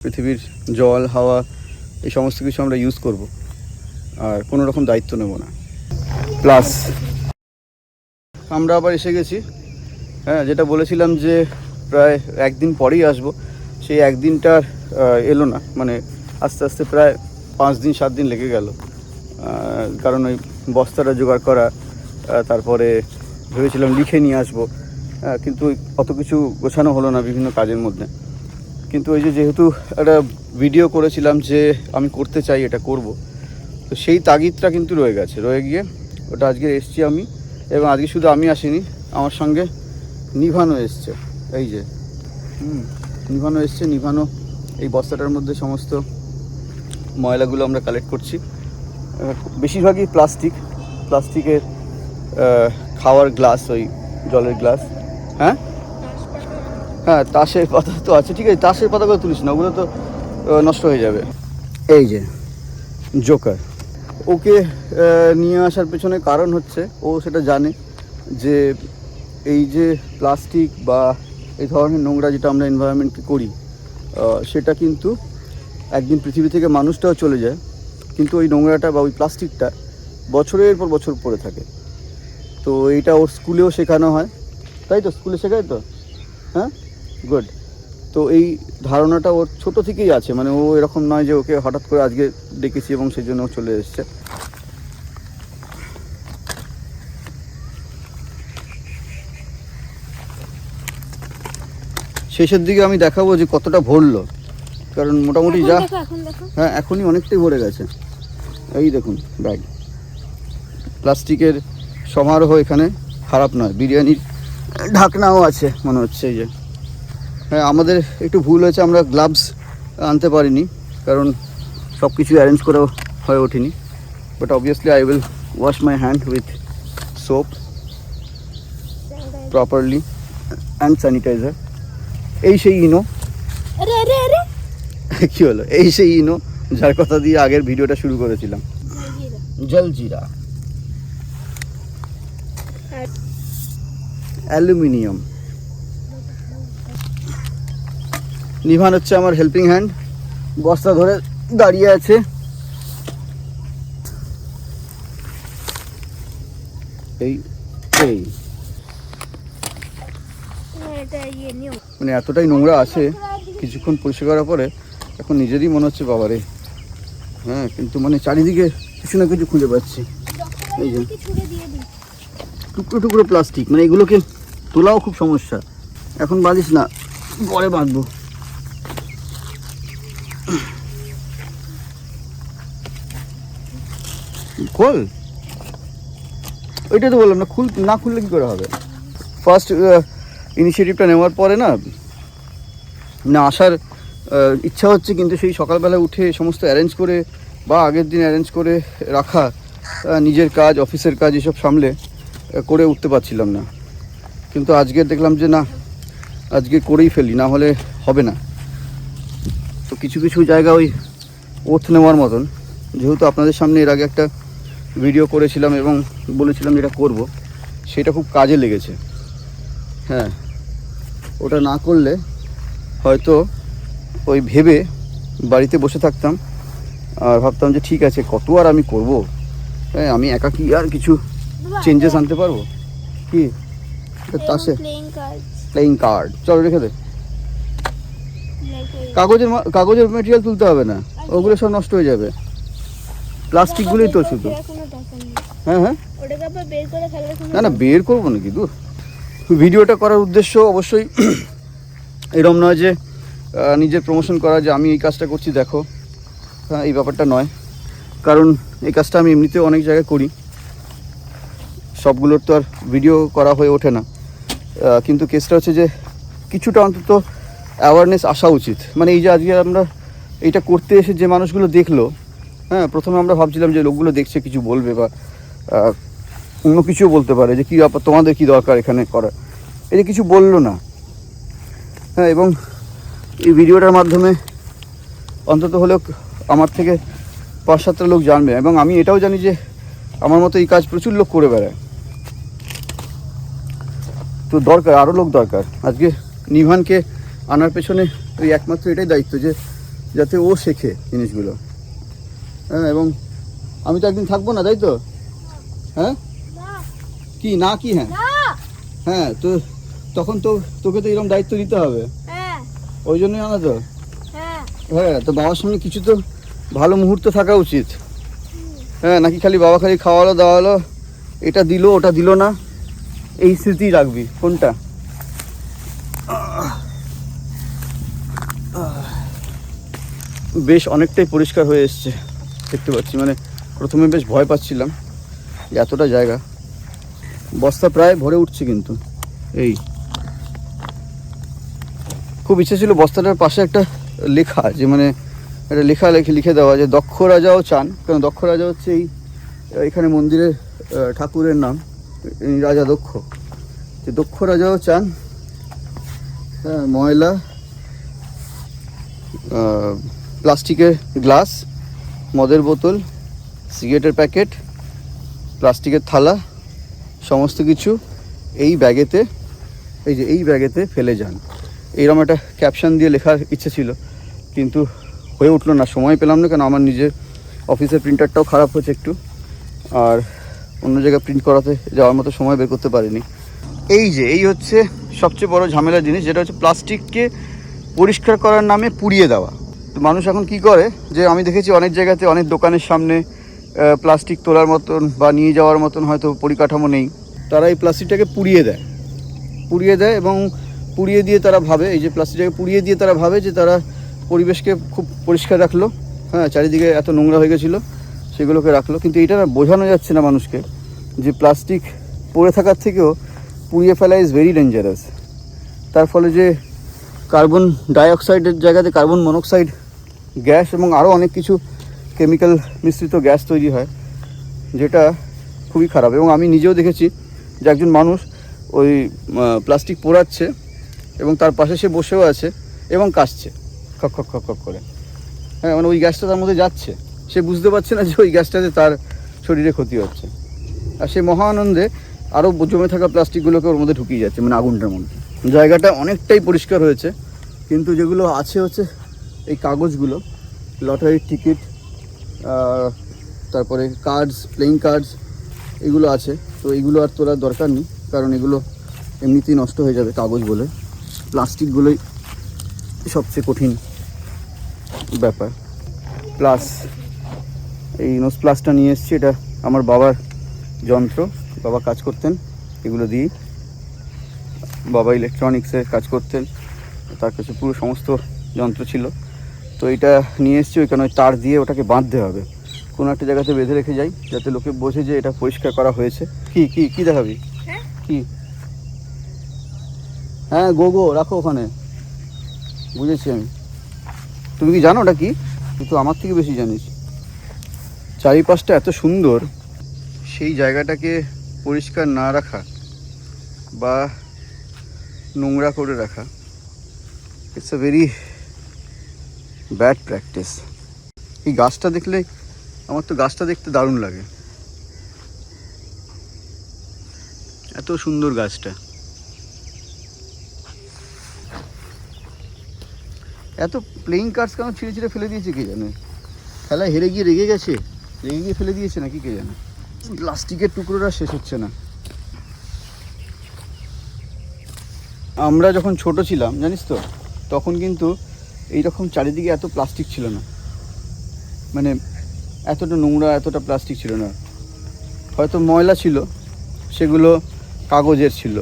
পৃথিবীর জল হাওয়া এই সমস্ত কিছু আমরা ইউজ করব আর কোনো রকম দায়িত্ব নেব না। প্লাস আমরা আবার এসে গেছি, হ্যাঁ, যেটা বলেছিলাম যে প্রায় একদিন পরেই আসবো, সেই একদিনটার এলো না, মানে আস্তে আস্তে প্রায় 5 দিন 7 দিন লেগে গেল। কারণ ওই বস্তাটা জোগাড় করা, তারপরে ভেবেছিলাম লিখে নিয়ে আসবো, কিন্তু অত কিছু গোছানো হলো না বিভিন্ন কাজের মধ্যে। কিন্তু ওই যেহেতু একটা ভিডিও করেছিলাম যে আমি করতে চাই, এটা করব, তো সেই তাগিদটা কিন্তু রয়ে গিয়ে ওটা আজকে এসছি আমি। এবং আজকে শুধু আমি আসিনি, আমার সঙ্গে নিভানো এসছে। এই যে নিভানো এসছে। নিভানো এই বস্তাটার মধ্যে সমস্ত ময়লাগুলো আমরা কালেক্ট করছি। বেশিরভাগই প্লাস্টিকের খাওয়ার গ্লাস, ওই জলের গ্লাস। হ্যাঁ, তাসের পাতা তো আছে, ঠিক আছে, তাসের পাতাগুলো তুলিস না, ওগুলো তো নষ্ট হয়ে যাবে। এই যে জোকার, ওকে নিয়ে আসার পেছনে কারণ হচ্ছে ও সেটা জানে যে এই যে প্লাস্টিক বা এই ধরনের নোংরা যেটা আমরা এনভায়রনমেন্টকে করি, সেটা কিন্তু একদিন পৃথিবী থেকে মানুষটাও চলে যায়, কিন্তু ওই নোংরাটা বা ওই প্লাস্টিকটা বছরের পর বছর পড়ে থাকে। তো এইটা ওর স্কুলেও শেখানো হয়, তাই তো? স্কুলে শেখায় তো, হ্যাঁ, গুড। তো এই ধারণাটা ওর ছোট থেকেই আছে, মানে ও এরকম নয় যে ওকে হঠাৎ করে আজকে ডেকেছি এবং সেই জন্য ও চলে এসছে। শেষের দিকে আমি দেখাবো যে কতটা ভরলো, কারণ মোটামুটি যা, হ্যাঁ এখনই অনেকটাই ভরে গেছে। এই দেখুন ব্যাগ, প্লাস্টিকের সমারোহ এখানে খারাপ নয়। বিরিয়ানির ঢাকনাও আছে মনে হচ্ছে। এই যে, হ্যাঁ, আমাদের একটু ভুল হয়েছে, আমরা গ্লাভস আনতে পারিনি, কারণ সব কিছু অ্যারেঞ্জ করা হয়ে ওঠেনি। But obviously I will wash my hand with soap properly and sanitiser. এই সেই ইনো, কি হলো, এই সেই ইনো যার কথা দিয়ে আগের ভিডিওটা শুরু করেছিলাম। জলজিরা, অ্যালুমিনিয়াম। নিভান হচ্ছে আমার হেল্পিং হ্যান্ড, বস্তা ধরে দাঁড়িয়ে আছে। এই এই মানে এতটাই নোংরা আছে, কিছুক্ষণ পরিষ্কার করার পরে এখন নিজেরই মনে হচ্ছে বাবারে, হ্যাঁ, কিন্তু মানে চারিদিকে কিছু না কিছু খুঁজে পাচ্ছি। এই যে টুকরো টুকরো প্লাস্টিক, মানে এগুলোকে তোলাও খুব সমস্যা। এখন বাঁধিস না, পরে বাঁধবো। খোল, ওইটাই তো বললাম না খুললে কি করে হবে। ফার্স্ট ইনিশিয়েটিভটা নেওয়ার পরে না আসার ইচ্ছা হচ্ছে, কিন্তু সেই সকালবেলা উঠে সমস্ত অ্যারেঞ্জ করে বা আগের দিন অ্যারেঞ্জ করে রাখা নিজের কাজ, অফিসের কাজ এসব সামলে করে উঠতে পারছিলাম না। কিন্তু আজকে দেখলাম যে না, আজকে করেই ফেলি, না হলে হবে না। তো কিছু কিছু জায়গা ওই ওথ নেওয়ার মতন, যেহেতু আপনাদের সামনে এর আগে একটা ভিডিও করেছিলাম এবং বলেছিলাম যেটা করব, সেটা খুব কাজে লেগেছে। হ্যাঁ, ওটা না করলে হয়তো ওই ভেবে বাড়িতে বসে থাকতাম আর ভাবতাম যে ঠিক আছে, কত আর আমি করব, হ্যাঁ, আমি একা কি আর কিছু চেঞ্জেস আনতে পারবো কি? তাসে প্লেইং কার্ড, চলো রেখে দে। কাগজের মেটেরিয়াল তুলতে হবে না, ওগুলো সব নষ্ট হয়ে যাবে, প্লাস্টিকগুলোই তো শুধু। হ্যাঁ, না বের করবো নাকি, দূর। ভিডিওটা করার উদ্দেশ্য অবশ্যই এরম নয় যে নিজের প্রমোশন করা, যে আমি এই কাজটা করছি দেখো, হ্যাঁ, এই ব্যাপারটা নয়। কারণ এই কাজটা আমি এমনিতেও অনেক জায়গায় করি, সবগুলোর তো আর ভিডিও করা হয়ে ওঠে না। কিন্তু কেসটা হচ্ছে যে কিছুটা অন্তত অ্যাওয়ারনেস আসা উচিত। মানে এই যে আজকে আমরা এইটা করতে এসে যে মানুষগুলো দেখলো, হ্যাঁ, প্রথমে আমরা ভাবছিলাম যে লোকগুলো দেখছে কিছু বলবে বা অন্য কিছুও বলতে পারে, যে কী ব্যাপার, তোমাদের কী দরকার এখানে করা, এই যে কিছু বললো না। হ্যাঁ, এবং এই ভিডিওটার মাধ্যমে অন্তত হলেও আমার থেকে 5-7টা লোক জানবে, এবং আমি এটাও জানি যে আমার মতো এই কাজ প্রচুর লোক করে বেড়ায়। তো দরকার, আরও লোক দরকার। আজকে নিভানকে আনার পেছনে ওই একমাত্র এটাই দায়িত্ব যে যাতে ও শেখে জিনিসগুলো। হ্যাঁ, এবং আমি তো একদিন থাকবো না, তাই তো? হ্যাঁ, কি না কি? হ্যাঁ হ্যাঁ, তো তখন তো তোকে তো এরকম দায়িত্ব নিতে হবে, ওই জন্যই আনা তো। হ্যাঁ, তো বাবার সঙ্গে কিছু তো ভালো মুহূর্ত থাকা উচিত। হ্যাঁ, নাকি খালি বাবা খালি খাওয়ালো দাওয়ালো, এটা দিল ওটা দিল না, এই স্মৃতি রাখবি কোনটা? বেশ অনেকটাই পরিষ্কার হয়ে এসছে দেখতে পাচ্ছি। মানে প্রথমে বেশ ভয় পাচ্ছিলাম যে এতটা জায়গা, বস্তা প্রায় ভরে উঠছে। কিন্তু এই খুব ইচ্ছে ছিল বস্তাটার পাশে একটা লেখা, যে মানে একটা লেখা লিখে দেওয়া যে দক্ষ রাজাও চান, কারণ দক্ষ রাজা হচ্ছে এখানে মন্দিরের ঠাকুরের নাম রাজা দক্ষ। যে দক্ষ রাজাও চান ময়লা, প্লাস্টিকের গ্লাস, মদের বোতল, সিগারেটের প্যাকেট, প্লাস্টিকের থালা, সমস্ত কিছু এই ব্যাগেতে, এই ব্যাগেতে ফেলে যান। এইরকম একটা ক্যাপশন দিয়ে লেখার ইচ্ছে ছিল, কিন্তু হয়ে উঠলো না, সময় পেলাম না। কেন আমার নিজের অফিসের প্রিন্টারটাও খারাপ হয়েছে একটু, আর অন্য জায়গায় প্রিন্ট করাতে যাওয়ার মতো সময় বের করতে পারিনি। এই হচ্ছে সবচেয়ে বড় ঝামেলার জিনিস, যেটা হচ্ছে প্লাস্টিককে পরিষ্কার করার নামে পুড়িয়ে দেওয়া। তো মানুষ এখন কি করে, যে আমি দেখেছি অনেক জায়গাতে অনেক দোকানের সামনে প্লাস্টিক তোলার মতন বা নিয়ে যাওয়ার মতন হয়তো পরিকাঠামো নেই, তারা এই প্লাস্টিকটাকে পুড়িয়ে দেয় এবং পুড়িয়ে দিয়ে তারা ভাবে, এই যে প্লাস্টিকটাকে পুড়িয়ে দিয়ে তারা ভাবে যে তারা পরিবেশকে খুব পরিষ্কার রাখলো। হ্যাঁ, চারিদিকে এত নোংরা হয়ে গেছিলো সেগুলোকে রাখলো, কিন্তু এটা বোঝানো যাচ্ছে না মানুষকে যে প্লাস্টিক পড়ে থাকার থেকেও পুড়িয়ে ফেলা ইজ ভেরি ডেঞ্জারাস। তার ফলে যে কার্বন ডাইঅক্সাইডের জায়গাতে কার্বন মনোক্সাইড গ্যাস এবং আরও অনেক কিছু কেমিক্যাল মিশ্রিত গ্যাস তৈরি হয়, যেটা খুবই খারাপ। এবং আমি নিজেও দেখেছি যে একজন মানুষ ওই প্লাস্টিক পোড়াচ্ছে এবং তার পাশে সে বসেও আছে এবং কাশছে খক খক খক খক করে। হ্যাঁ, মানে ওই গ্যাসটা তার মধ্যে যাচ্ছে, সে বুঝতে পারছে না যে ওই গ্যাসটাতে তার শরীরে ক্ষতি হচ্ছে, আর সে মহা আনন্দে আরও জমে থাকা প্লাস্টিকগুলোকে ওর মধ্যে ঢুকিয়ে যাচ্ছে, মানে আগুনটার মধ্যে। জায়গাটা অনেকটাই পরিষ্কার হয়েছে, কিন্তু যেগুলো আছে হচ্ছে এই কাগজগুলো, লটারির টিকিট, তারপরে কার্ডস, প্লেইং কার্ডস, এগুলো আছে। তো এগুলো আর তোলার দরকার নেই, কারণ এগুলো এমনিতেই নষ্ট হয়ে যাবে কাগজ বলে। প্লাস্টিকগুলোই সবচেয়ে কঠিন ব্যাপার। প্লাস এই নোজ প্লাসটা নিয়ে এসেছি, এটা আমার বাবার যন্ত্র, বাবা কাজ করতেন এগুলো দিয়ে, বাবা ইলেকট্রনিক্সে কাজ করতেন, তার কাছে পুরো সমস্ত যন্ত্র ছিল। তো এটা নিয়ে এসেছি, ওইখানে ওই তার দিয়ে ওটাকে বাঁধতে হবে, কোনো একটা জায়গাতে বেঁধে রেখে যাই, যাতে লোকে বোঝে যে এটা পরিষ্কার করা হয়েছে। কি কি কি দেখাবি? কি? হ্যাঁ, গো রাখো ওখানে, বুঝেছি আমি। তুমি কি জানো ওটা কি? তুই তো আমার থেকে বেশি জানিস। চারিপাশটা এত সুন্দর, সেই জায়গাটাকে পরিষ্কার না রাখা বা নোংরা করে রাখা, it's a very bad practice. এই গাছটা দেখলে, আমার তো গাছটা দেখতে দারুণ লাগে, এত সুন্দর গাছটা। এত প্লেইং কার্ডস কেন ছিঁড়ে ছিঁড়ে ফেলে দিয়েছে কে জানে, খেলায় হেরে গিয়ে রেগে গেছে, রেগে গিয়ে ফেলে দিয়েছে নাকি কে জানে। প্লাস্টিকের টুকরোটা শেষ হচ্ছে না। আমরা যখন ছোট ছিলাম জানিস তো, তখন কিন্তু এইরকম চারিদিকে এত প্লাস্টিক ছিল না, মানে এতটা নোংরা, এতটা প্লাস্টিক ছিল না। হয়তো ময়লা ছিল, সেগুলো কাগজের ছিল,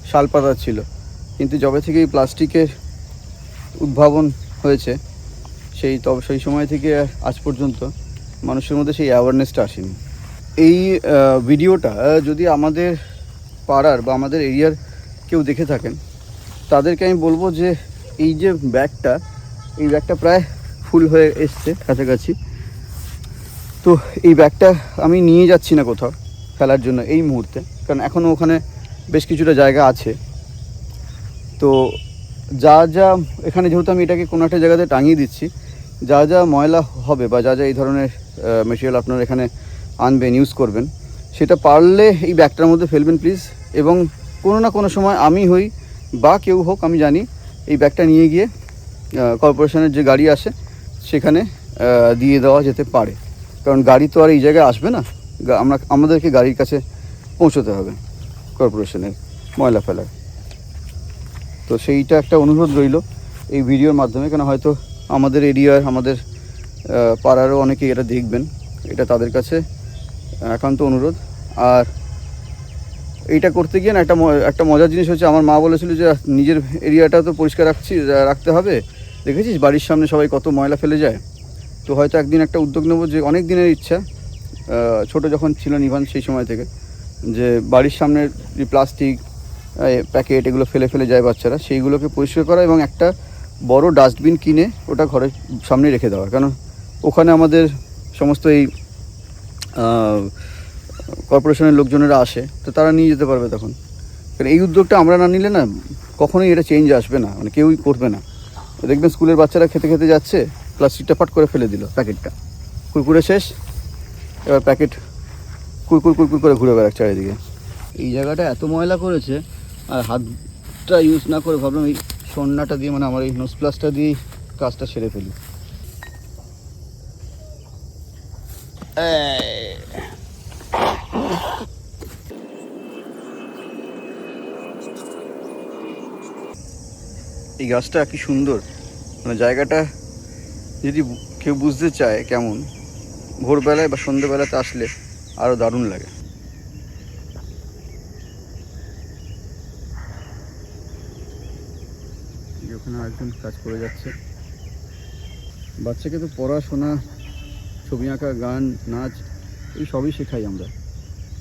শালপাতার ছিল, কিন্তু যবে থেকে এই প্লাস্টিকের উদ্ভাবন হয়েছে সেই সময় থেকে আজ পর্যন্ত মানুষের মধ্যে সেই অ্যাওয়ারনেসটা আসেনি। এই ভিডিওটা যদি আমাদের পাড়ার বা আমাদের এরিয়ার কেউ দেখে থাকেন, তাদেরকে আমি বলবো যে এই যে ব্যাগটা, এই ব্যাগটা প্রায় ফুল হয়ে এসছে কাছাকাছি। তো এই ব্যাগটা আমি নিয়ে যাচ্ছি না কোথাও ফেলার জন্য এই মুহূর্তে, কারণ এখনও ওখানে বেশ কিছুটা জায়গা আছে। তো যা এখানে যেহেতু আমি এটাকে কোনো একটা জায়গাতে টাঙিয়ে দিচ্ছি, যা ময়লা হবে বা যা এই ধরনের মেটেরিয়াল আপনারা এখানে আনবেন, ইউজ করবেন, সেটা পারলে এই ব্যাগটার মধ্যে ফেলবেন প্লিজ। এবং কোনো না কোনো সময় আমি হই বা কেউ হোক, আমি জানি, এই ব্যাগটা নিয়ে গিয়ে কর্পোরেশনের যে গাড়ি আসে সেখানে দিয়ে দেওয়া যেতে পারে, কারণ গাড়ি তো আর এই জায়গায় আসবে না, আমাদেরকে গাড়ির কাছে পৌঁছতে হবে কর্পোরেশনের ময়লা ফেলার। তো সেইটা একটা অনুরোধ রইল এই ভিডিওর মাধ্যমে, কেন হয়তো আমাদের এরিয়ার, আমাদের পাড়ারও অনেকে এটা দেখবেন, এটা তাদের কাছে একান্ত অনুরোধ। আর এইটা করতে গিয়ে না একটা মজার জিনিস হচ্ছে, আমার মা বলেছিল যে নিজের এরিয়াটা তো পরিষ্কার রাখতে হবে, দেখেছিস বাড়ির সামনে সবাই কত ময়লা ফেলে যায়। তো হয়তো একদিন একটা উদ্যোগ নেবো, যে অনেক দিনের ইচ্ছা, ছোট যখন ছিল নিভান সেই সময় থেকে, যে বাড়ির সামনের যে প্লাস্টিক প্যাকেট এগুলো ফেলে যায় বাচ্চারা, সেইগুলোকে পরিষ্কার করা এবং একটা বড় ডাস্টবিন কিনে ওটা ঘরের সামনে রেখে দেওয়া। কারণ ওখানে আমাদের সমস্ত এই কর্পোরেশনের লোকজনেরা আসে, তো তারা নিয়ে যেতে পারবে তখন। কারণ এই উদ্যোগটা আমরা না নিলে না কখনোই এটা চেঞ্জ আসবে না, মানে কেউই করবে না। দেখবেন স্কুলের বাচ্চারা খেতে যাচ্ছে, প্লাস্টিকটা ফাট করে ফেলে দিল, প্যাকেটটা কুরকুরে শেষ, এবার প্যাকেট কুরকুর করে ঘুরে বেড়াচ্ছে চারিদিকে। এই জায়গাটা এত ময়লা করেছে, আর হাতটা ইউজ না করে ভাবলাম এই সন্নাটা দিয়ে, মানে আমার এই নোজ প্লাসটা দিয়েই কাজটা সেরে ফেলি। এই গাছটা কি সুন্দর, মানে জায়গাটা যদি কেউ বুঝতে চায় কেমন, ভোরবেলায় বা সন্ধ্যেবেলাতে আসলে আরও দারুণ লাগে। ওখানে আরেকজন কাজ করে যাচ্ছে। বাচ্চাকে তো পড়াশোনা, ছবি আঁকা, গান, নাচ এই সবই শেখাই আমরা,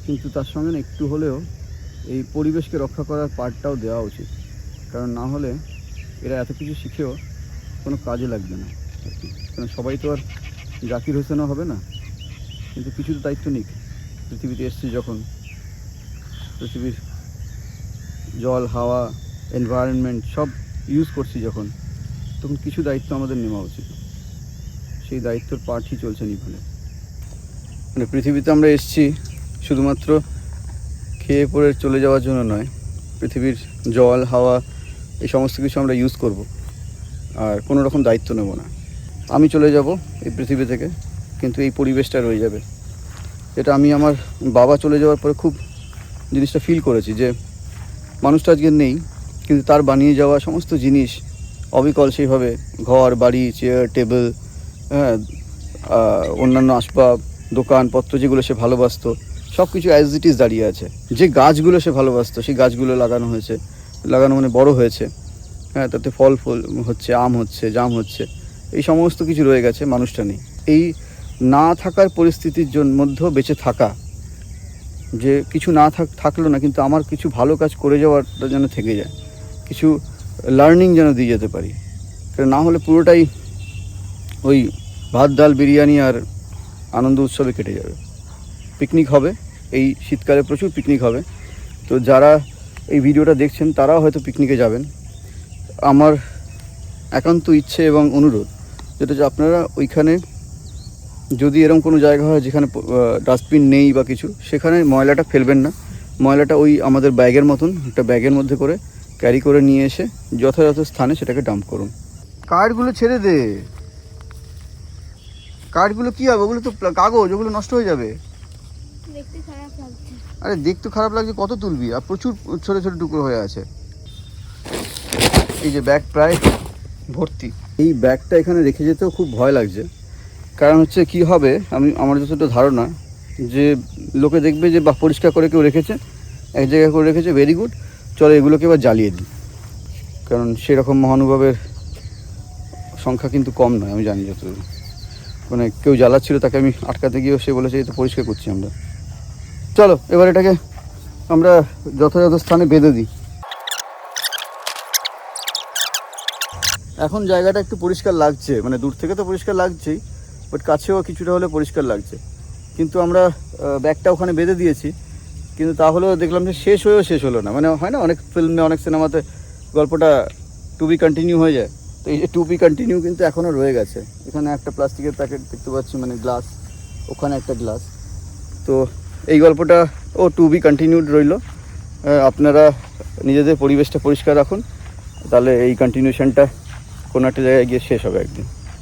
কিন্তু তার সঙ্গে না একটু হলেও এই পরিবেশকে রক্ষা করার পার্টটাও দেওয়া উচিত। কারণ না হলে এরা এত কিছু শিখেও কোনো কাজে লাগবে না। কারণ সবাই তো আর জাকির হোসেনও হবে না, কিন্তু কিছু তো দায়িত্ব নিক। পৃথিবীতে এসছি যখন, পৃথিবীর জল, হাওয়া, এনভায়রনমেন্ট সব ইউজ করছি যখন, তখন কিছু দায়িত্ব আমাদের নেওয়া উচিত। সেই দায়িত্বর পাঠই চলছে নিভানে। মানে পৃথিবীতে আমরা এসছি শুধুমাত্র খেয়ে পরে চলে যাওয়ার জন্য নয়, পৃথিবীর জল, হাওয়া এই সমস্ত কিছু আমরা ইউজ করব, আর কোনো রকম দায়িত্ব নেব না। আমি চলে যাব এই পৃথিবী থেকে, কিন্তু এই পরিবেশটা রয়ে যাবে। এটা আমি আমার বাবা চলে যাওয়ার পরে খুব জিনিসটা ফিল করেছি, যে মানুষটা আজকে নেই, কিন্তু তার বানিয়ে যাওয়া সমস্ত জিনিস অবিকল সেইভাবে, ঘর, বাড়ি, চেয়ার, টেবিল, হ্যাঁ, অন্যান্য আসবাব, দোকানপত্র যেগুলো সে ভালোবাসতো, সব কিছু অ্যাজ ইট ইজ দাঁড়িয়ে আছে। যে গাছগুলো সে ভালোবাসতো সেই গাছগুলো লাগানো মানে বড় হয়েছে, হ্যাঁ, তাতে ফল হচ্ছে, আম হচ্ছে, জাম হচ্ছে, এই সমস্ত কিছু রয়ে গেছে, মানুষটা নেই। এই না থাকার পরিস্থিতির মধ্যেও বেঁচে থাকা, যে কিছু না থাকলো না, কিন্তু আমার কিছু ভালো কাজ করে যাওয়াটা যেন থেকে যায়, কিছু লার্নিং যেন দিয়ে যেতে পারি। না হলে পুরোটাই ওই ভাত, ডাল, বিরিয়ানি আর আনন্দ উৎসবে কেটে যাবে। পিকনিক হবে, এই শীতকালে প্রচুর পিকনিক হবে। তো যারা এই ভিডিওটা দেখছেন তারাও হয়তো পিকনিকে যাবেন। আমার একান্ত ইচ্ছে এবং অনুরোধ, যেটা যে আপনারা ওইখানে যদি এরকম কোনো জায়গা হয় যেখানে ডাস্টবিন নেই বা কিছু, সেখানে ময়লাটা ফেলবেন না। ময়লাটা ওই আমাদের ব্যাগের মতন একটা ব্যাগের মধ্যে করে ক্যারি করে নিয়ে এসে যথাযথ স্থানে সেটাকে ডাম্প করুন। কার্ডগুলো ছেড়ে দে, কার্ডগুলো কী হবে? ওগুলো তো কাগজ, ওগুলো নষ্ট হয়ে যাবে। দেখতে খারাপ লাগছে। আরে দেখতে খারাপ লাগছে, কত তুলবি? আর প্রচুর ছোট ছোট টুকরো হয়ে আছে। এই যে ব্যাগ প্রায় ভর্তি। এই ব্যাগটা এখানে রেখে যেতেও খুব ভয় লাগছে, কারণ হচ্ছে কি হবে, আমার যতটা ধারণা, যে লোকে দেখবে যে বা পরিষ্কার করে কেউ রেখেছে, এক জায়গায় করে রেখেছে, ভেরি গুড, চলো এগুলোকে এবার জ্বালিয়ে দিই। কারণ সেরকম মহানুভাবের সংখ্যা কিন্তু কম নয়, আমি জানি। যত মানে কেউ জ্বালাচ্ছিল, তাকে আমি আটকাতে গিয়েও সে বলেছে এটা পরিষ্কার করছি আমরা। চলো এবার এটাকে আমরা যথাযথ স্থানে বেঁধে দিই। এখন জায়গাটা একটু পরিষ্কার লাগছে, মানে দূর থেকে তো পরিষ্কার লাগছেই, বাট কাছেও কিছুটা হলে পরিষ্কার লাগছে। কিন্তু আমরা ব্যাগটা ওখানে বেঁধে দিয়েছি, কিন্তু তাহলেও দেখলাম যে শেষ হলো না। মানে হয় না অনেক ফিল্মে, অনেক সিনেমাতে গল্পটা টু বি কন্টিনিউ হয়ে যায়, তো এই যে টু বি কন্টিনিউ কিন্তু এখনও রয়ে গেছে। এখানে একটা প্লাস্টিকের প্যাকেট দেখতে পাচ্ছি, মানে গ্লাস, ওখানে একটা গ্লাস। তো এই গল্পটা টু বি কন্টিনিউড রইল। আপনারা নিজেদের পরিবেশটা পরিষ্কার রাখুন, তাহলে এই কন্টিনিউশনটা কোনো একটা জায়গায় গিয়ে শেষ হবে একদিন।